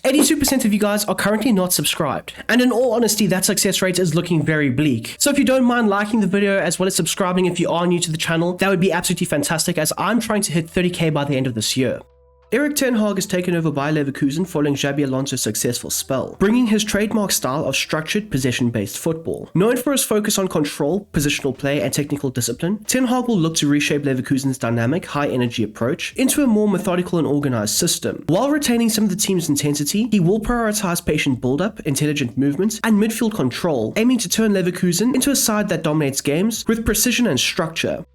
82% of you guys are currently not subscribed, and in all honesty, that success rate is looking very bleak. So if you don't mind liking the video as well as subscribing if you are new to the channel, that would be absolutely fantastic, as I'm trying to hit 30k by the end of this year. Erik Ten Hag has taken over Bayer Leverkusen following Xabi Alonso's successful spell, bringing his trademark style of structured, possession-based football. Known for his focus on control, positional play, and technical discipline, Ten Hag will look to reshape Leverkusen's dynamic, high-energy approach into a more methodical and organized system. While retaining some of the team's intensity, he will prioritize patient build-up, intelligent movement, and midfield control, aiming to turn Leverkusen into a side that dominates games with precision and structure.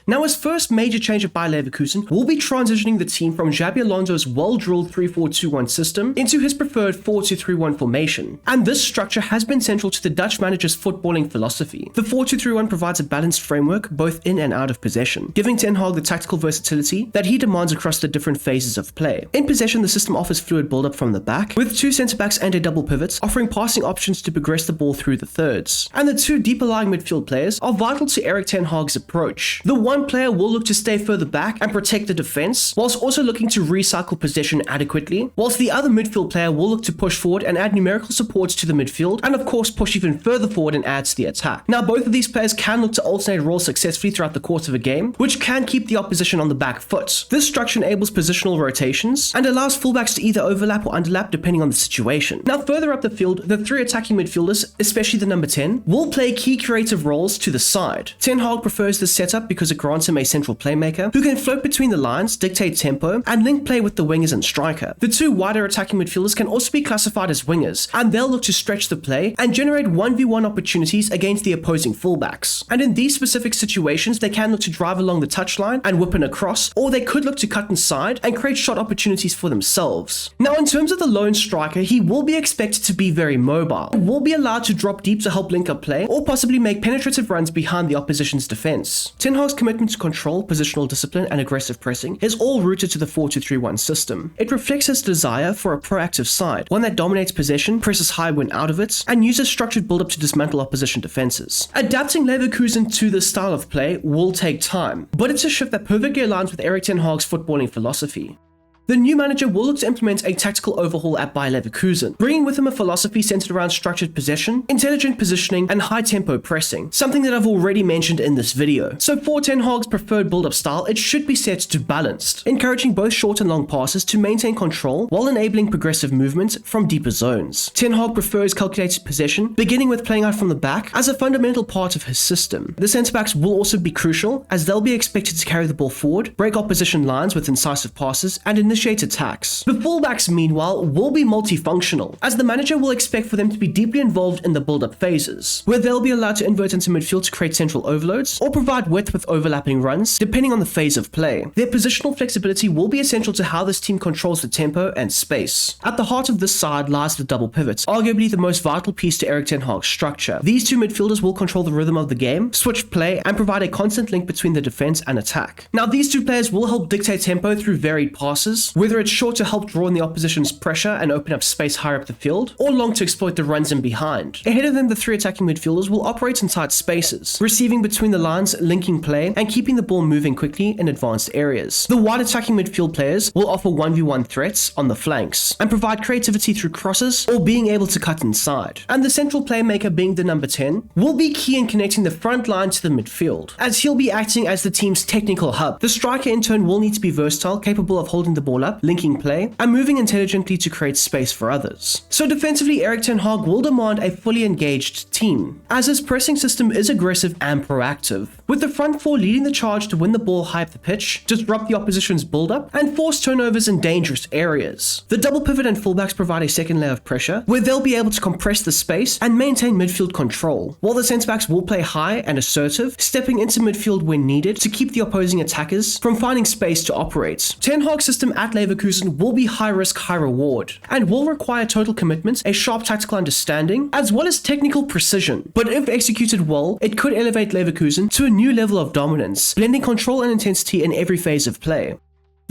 Now, his first major change at Bayer Leverkusen will be transitioning the team from Xabi Alonso's well-drilled 3-4-2-1 system into his preferred 4-2-3-1 formation, and this structure has been central to the Dutch manager's footballing philosophy. The 4-2-3-1 provides a balanced framework both in and out of possession, giving Ten Hag the tactical versatility that he demands across the different phases of play. In possession, the system offers fluid build-up from the back, with two centre-backs and a double pivot, offering passing options to progress the ball through the thirds. And the two deeper-lying midfield players are vital to Erik Ten Hag's approach. The one player will look to stay further back and protect the defense, whilst also looking to recycle possession adequately, whilst the other midfield player will look to push forward and add numerical supports to the midfield, and of course push even further forward and add to the attack. Now, both of these players can look to alternate roles successfully throughout the course of a game, which can keep the opposition on the back foot. This structure enables positional rotations and allows fullbacks to either overlap or underlap depending on the situation. Now, further up the field, the three attacking midfielders, especially the number 10, will play key creative roles to the side. Ten Hag prefers this setup because it grants him a central playmaker who can float between the lines, dictate tempo, and link play with the wingers and striker. The two wider attacking midfielders can also be classified as wingers, and they'll look to stretch the play and generate 1v1 opportunities against the opposing fullbacks. And in these specific situations, they can look to drive along the touchline and whip in across, or they could look to cut inside and create shot opportunities for themselves. Now, in terms of the lone striker, he will be expected to be very mobile, and will be allowed to drop deep to help link up play, or possibly make penetrative runs behind the opposition's defense. Ten Hag's commitment to control, positional discipline, and aggressive pressing is all rooted to the 4-2-3-1 system. It reflects his desire for a proactive side, one that dominates possession, presses high when out of it, and uses structured build-up to dismantle opposition defenses. Adapting Leverkusen to this style of play will take time, but it's a shift that perfectly aligns with Erik Ten Hag's footballing philosophy. The new manager will look to implement a tactical overhaul at Bayer Leverkusen, bringing with him a philosophy centered around structured possession, intelligent positioning, and high-tempo pressing, something that I've already mentioned in this video. So for Ten Hag's preferred build-up style, it should be set to balanced, encouraging both short and long passes to maintain control while enabling progressive movement from deeper zones. Ten Hag prefers calculated possession, beginning with playing out from the back as a fundamental part of his system. The centre-backs will also be crucial, as they'll be expected to carry the ball forward, break opposition lines with incisive passes, and initiate attacks. The fullbacks, meanwhile, will be multifunctional, as the manager will expect for them to be deeply involved in the build-up phases, where they'll be allowed to invert into midfield to create central overloads, or provide width with overlapping runs, depending on the phase of play. Their positional flexibility will be essential to how this team controls the tempo and space. At the heart of this side lies the double pivot, arguably the most vital piece to Erik Ten Hag's structure. These two midfielders will control the rhythm of the game, switch play, and provide a constant link between the defense and attack. Now, these two players will help dictate tempo through varied passes, whether it's short to help draw in the opposition's pressure and open up space higher up the field, or long to exploit the runs in behind. Ahead of them, the three attacking midfielders will operate in tight spaces, receiving between the lines, linking play, and keeping the ball moving quickly in advanced areas. The wide attacking midfield players will offer 1v1 threats on the flanks, and provide creativity through crosses or being able to cut inside. And the central playmaker, being the number 10, will be key in connecting the front line to the midfield, as he'll be acting as the team's technical hub. The striker in turn will need to be versatile, capable of holding the ball up, linking play, and moving intelligently to create space for others. So defensively, Erik Ten Hag will demand a fully engaged team, as his pressing system is aggressive and proactive, with the front four leading the charge to win the ball high up the pitch, disrupt the opposition's build-up, and force turnovers in dangerous areas. The double pivot and fullbacks provide a second layer of pressure, where they'll be able to compress the space and maintain midfield control, while the centre-backs will play high and assertive, stepping into midfield when needed to keep the opposing attackers from finding space to operate. Ten Hag's system at Leverkusen will be high risk, high reward, and will require total commitment, a sharp tactical understanding, as well as technical precision. But if executed well, it could elevate Leverkusen to a new level of dominance, blending control and intensity in every phase of play.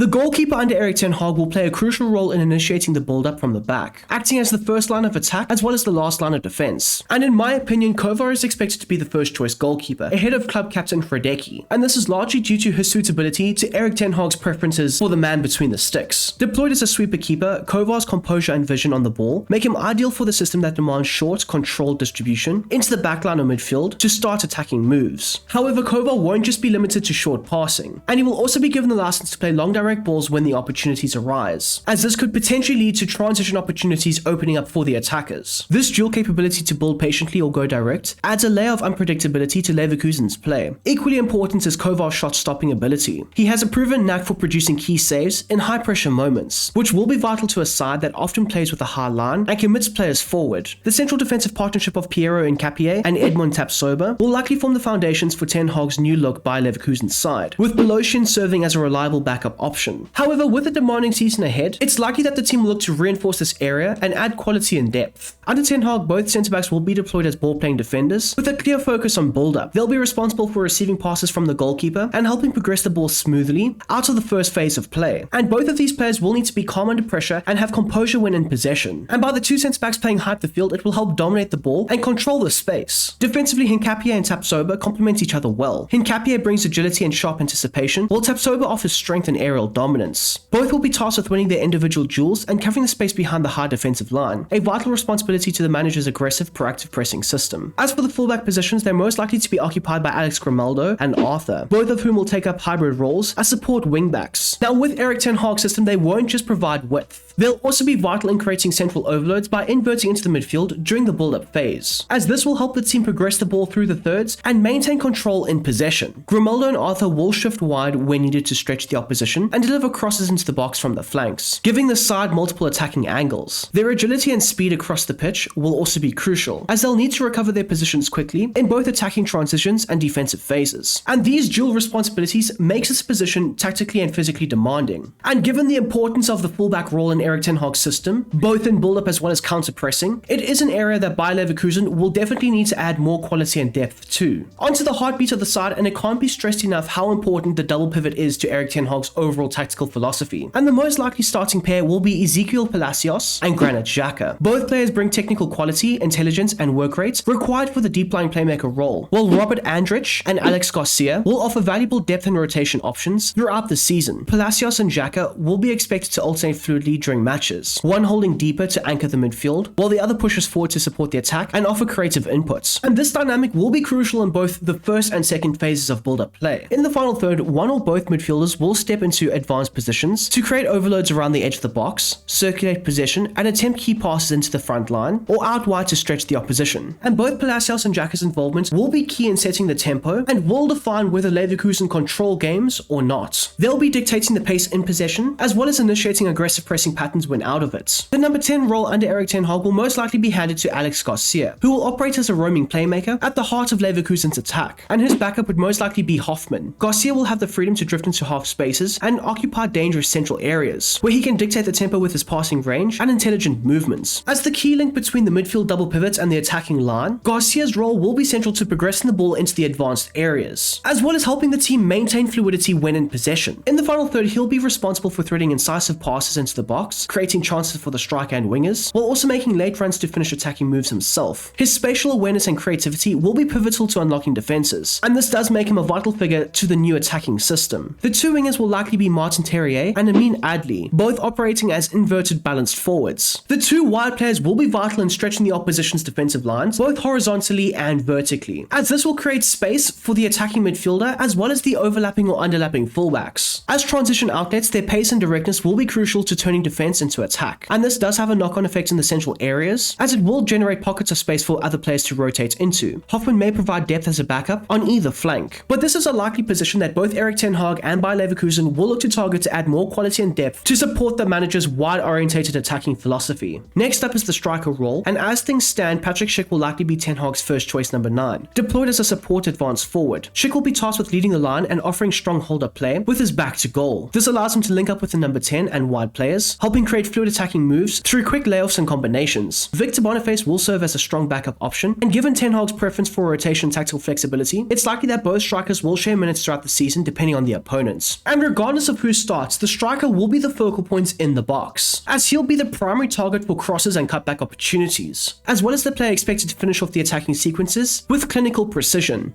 The goalkeeper under Erik ten Hag will play a crucial role in initiating the build-up from the back, acting as the first line of attack as well as the last line of defense. And in my opinion, Kovar is expected to be the first choice goalkeeper, ahead of club captain Fredeki, and this is largely due to his suitability to Erik ten Hag's preferences for the man between the sticks. Deployed as a sweeper keeper, Kovar's composure and vision on the ball make him ideal for the system that demands short, controlled distribution into the backline or midfield to start attacking moves. However, Kovar won't just be limited to short passing, and he will also be given the license to play long direct balls when the opportunities arise, as this could potentially lead to transition opportunities opening up for the attackers. This dual capability to build patiently or go direct adds a layer of unpredictability to Leverkusen's play. Equally important is Kovar's shot stopping ability. He has a proven knack for producing key saves in high pressure moments, which will be vital to a side that often plays with a high line and commits players forward. The central defensive partnership of Piero Nkapie and Edmond Tapsoba will likely form the foundations for ten Hag's new look Bayer Leverkusen's side, with Beloshin serving as a reliable backup option. However, with a demanding season ahead, it's likely that the team will look to reinforce this area and add quality and depth. Under ten Hag, both centre-backs will be deployed as ball-playing defenders, with a clear focus on build-up. They'll be responsible for receiving passes from the goalkeeper and helping progress the ball smoothly out of the first phase of play. And both of these players will need to be calm under pressure and have composure when in possession. And by the two centre-backs playing high up the field, it will help dominate the ball and control the space. Defensively, Nkapie and Tapsoba complement each other well. Nkapie brings agility and sharp anticipation, while Tapsoba offers strength and aerial dominance. Both will be tasked with winning their individual duels and covering the space behind the high defensive line, a vital responsibility to the manager's aggressive, proactive pressing system. As for the fullback positions, they're most likely to be occupied by Alex Grimaldo and Arthur, both of whom will take up hybrid roles as support wingbacks. Now, with Erik ten Hag's system, they won't just provide width. They'll also be vital in creating central overloads by inverting into the midfield during the build-up phase, as this will help the team progress the ball through the thirds and maintain control in possession. Grimaldo and Arthur will shift wide when needed to stretch the opposition and deliver crosses into the box from the flanks, giving the side multiple attacking angles. Their agility and speed across the pitch will also be crucial, as they'll need to recover their positions quickly in both attacking transitions and defensive phases. And these dual responsibilities makes this position tactically and physically demanding. And given the importance of the fullback role in Erik ten Hag's system, both in build-up as well as counter-pressing, it is an area that Bayer Leverkusen will definitely need to add more quality and depth to. Onto the heartbeat of the side, and it can't be stressed enough how important the double pivot is to Erik ten Hag's overall tactical philosophy. And the most likely starting pair will be Ezequiel Palacios and Granit Xhaka. Both players bring technical quality, intelligence, and work rates required for the deep-lying playmaker role, while Robert Andrich and Alex Garcia will offer valuable depth and rotation options throughout the season. Palacios and Xhaka will be expected to alternate fluidly during matches, one holding deeper to anchor the midfield, while the other pushes forward to support the attack and offer creative inputs. And this dynamic will be crucial in both the first and second phases of build-up play. In the final third, one or both midfielders will step into advanced positions to create overloads around the edge of the box, circulate possession, and attempt key passes into the front line or out wide to stretch the opposition. And both Palacios and Xhaka's involvement will be key in setting the tempo and will define whether Leverkusen control games or not. They'll be dictating the pace in possession, as well as initiating aggressive pressing patterns when out of it. The number 10 role under Erik ten Hag will most likely be handed to Alex Garcia, who will operate as a roaming playmaker at the heart of Leverkusen's attack, and his backup would most likely be Hoffmann. Garcia will have the freedom to drift into half spaces and occupy dangerous central areas, where he can dictate the tempo with his passing range and intelligent movements. As the key link between the midfield double pivot and the attacking line, Garcia's role will be central to progressing the ball into the advanced areas, as well as helping the team maintain fluidity when in possession. In the final third, he'll be responsible for threading incisive passes into the box, creating chances for the striker and wingers, while also making late runs to finish attacking moves himself. His spatial awareness and creativity will be pivotal to unlocking defenses, and this does make him a vital figure to the new attacking system. The two wingers will likely be Martin Terrier and Amin Adli, both operating as inverted balanced forwards. The two wide players will be vital in stretching the opposition's defensive lines, both horizontally and vertically, as this will create space for the attacking midfielder as well as the overlapping or underlapping fullbacks. As transition outlets, their pace and directness will be crucial to turning defense into attack, and this does have a knock-on effect in the central areas, as it will generate pockets of space for other players to rotate into. Hoffmann may provide depth as a backup on either flank, but this is a likely position that both Erik ten Hag and Bayer Leverkusen will look to target to add more quality and depth to support the manager's wide-orientated attacking philosophy. Next up is the striker role, and as things stand, Patrick Schick will likely be ten Hag's first choice number 9, deployed as a support advanced forward. Schick will be tasked with leading the line and offering strong hold-up play with his back to goal. This allows him to link up with the number 10 and wide players, helping create fluid attacking moves through quick layoffs and combinations. Victor Boniface will serve as a strong backup option, and given ten Hag's preference for rotation and tactical flexibility, it's likely that both strikers will share minutes throughout the season depending on the opponents. And regardless of of who starts, the striker will be the focal point in the box, as he'll be the primary target for crosses and cutback opportunities, as well as the player expected to finish off the attacking sequences with clinical precision.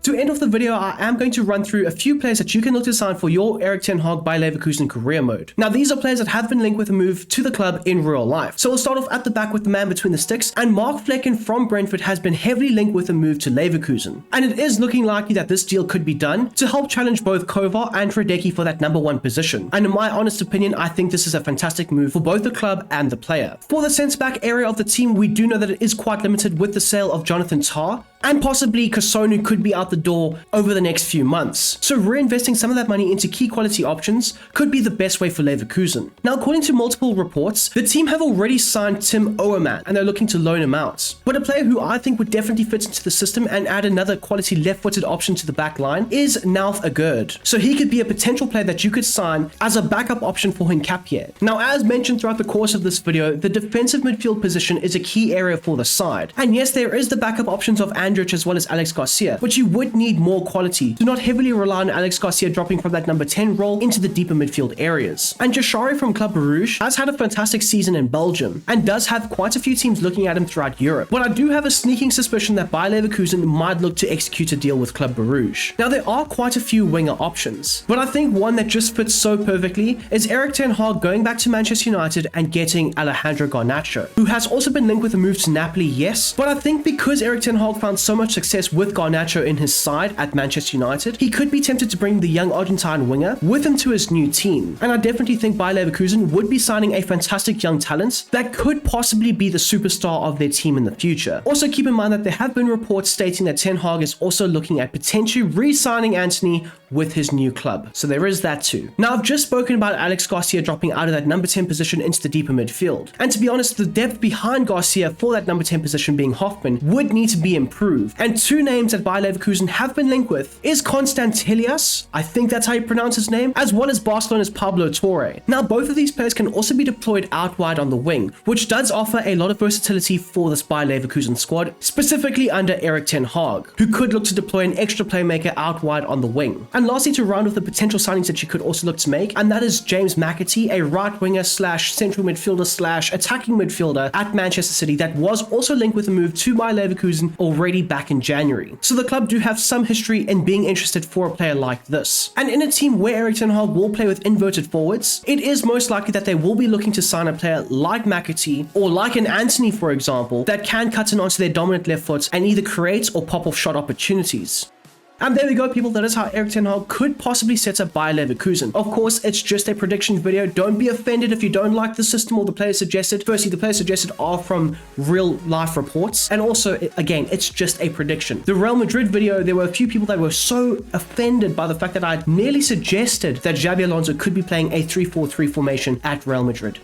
To end off the video, I am going to run through a few players that you can look to sign for your Erik ten Hag Bayer Leverkusen career mode. Now, these are players that have been linked with a move to the club in real life. So we'll start off at the back with the man between the sticks, and Mark Flecken from Brentford has been heavily linked with a move to Leverkusen. And it is looking likely that this deal could be done to help challenge both Kovar and Radecki for that number 1 position. And in my honest opinion, I think this is a fantastic move for both the club and the player. For the centre-back area of the team, we do know that it is quite limited with the sale of Jonathan Tah, and possibly Kosonu could be out the door over the next few months. So reinvesting some of that money into key quality options could be the best way for Leverkusen. Now, according to multiple reports, the team have already signed Tim Owerman and they're looking to loan him out. But a player who I think would definitely fit into the system and add another quality left-footed option to the back line is Nauf Agurd. So he could be a potential player that you could sign as a backup option for Hincapie. Now, as mentioned throughout the course of this video, the defensive midfield position is a key area for the side. And yes, there is the backup options of Andrich as well as Alex Garcia, but you would need more quality. Do not heavily rely on Alex Garcia dropping from that number 10 role into the deeper midfield areas. And Jashari from Club Brugge has had a fantastic season in Belgium and does have quite a few teams looking at him throughout Europe. But I do have a sneaking suspicion that Bayer Leverkusen might look to execute a deal with Club Brugge. Now, there are quite a few winger options, but I think one that just fits so perfectly is Erik ten Hag going back to Manchester United and getting Alejandro Garnacho, who has also been linked with a move to Napoli, yes, but I think because Erik ten Hag found so much success with Garnacho in his side at Manchester United, he could be tempted to bring the young Argentine winger with him to his new team. And I definitely think Bayer Leverkusen would be signing a fantastic young talent that could possibly be the superstar of their team in the future. Also, keep in mind that there have been reports stating that Ten Hag is also looking at potentially re-signing Antony with his new club. So there is that too. Now, I've just spoken about Alex Garcia dropping out of that number 10 position into the deeper midfield. And to be honest, the depth behind Garcia for that number 10 position being Hoffman would need to be improved. And two names that Bayer Leverkusen have been linked with is Constantilias, I think that's how you pronounce his name, as well as Barcelona's Pablo Torre. Now, both of these players can also be deployed out wide on the wing, which does offer a lot of versatility for this Bayer Leverkusen squad, specifically under Erik ten Hag, who could look to deploy an extra playmaker out wide on the wing. And lastly, to round off the potential signings that you could also look to make, and that is James McAtee, a right winger slash central midfielder slash attacking midfielder at Manchester City that was also linked with a move to Bayer Leverkusen already back in January. So the club do have some history in being interested for a player like this. And in a team where Erik ten Hag will play with inverted forwards, it is most likely that they will be looking to sign a player like McAtee or like an Antony, for example, that can cut in onto their dominant left foot and either create or pop off shot opportunities. And there we go, people. That is how Erik ten Hag could possibly set up Bayer Leverkusen. Of course, it's just a prediction video. Don't be offended if you don't like the system or the players suggested. Firstly, the players suggested are from real life reports. And also, again, it's just a prediction. The Real Madrid video, there were a few people that were so offended by the fact that I nearly suggested that Xabi Alonso could be playing a 3-4-3 formation at Real Madrid.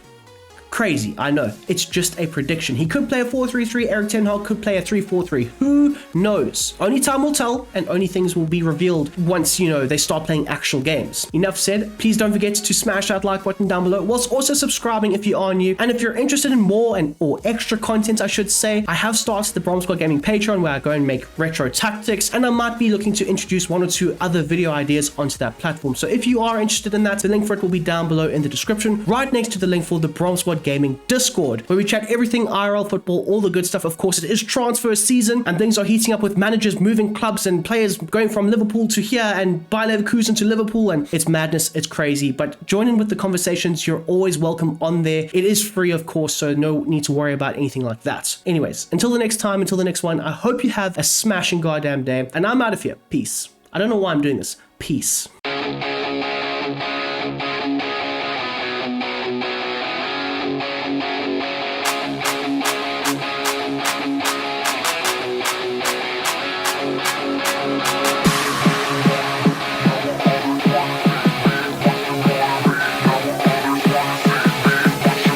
Crazy, I know. It's just a prediction. He could play a 4-3-3. Erik ten Hag could play a 3-4-3. Who knows? Only time will tell, and only things will be revealed once, they start playing actual games. Enough said. Please don't forget to smash that like button down below, whilst also subscribing if you are new. And if you're interested in more or extra content, I should say, I have started the Brom Squad Gaming Patreon where I go and make retro tactics, and I might be looking to introduce one or two other video ideas onto that platform. So if you are interested in that, the link for it will be down below in the description, right next to the link for the Brom Squad Gaming Discord, where we chat everything IRL football, all the good stuff. Of course, it is transfer season and things are heating up with managers moving clubs and players going from Liverpool to here and Bayer Leverkusen to Liverpool, and it's madness, it's crazy. But join in with the conversations. You're always welcome on there. It is free, of course, so no need to worry about anything like that. Anyways, until the next time, until the next one, I hope you have a smashing goddamn day, and I'm out of here. Peace. I don't know why I'm doing this. Peace.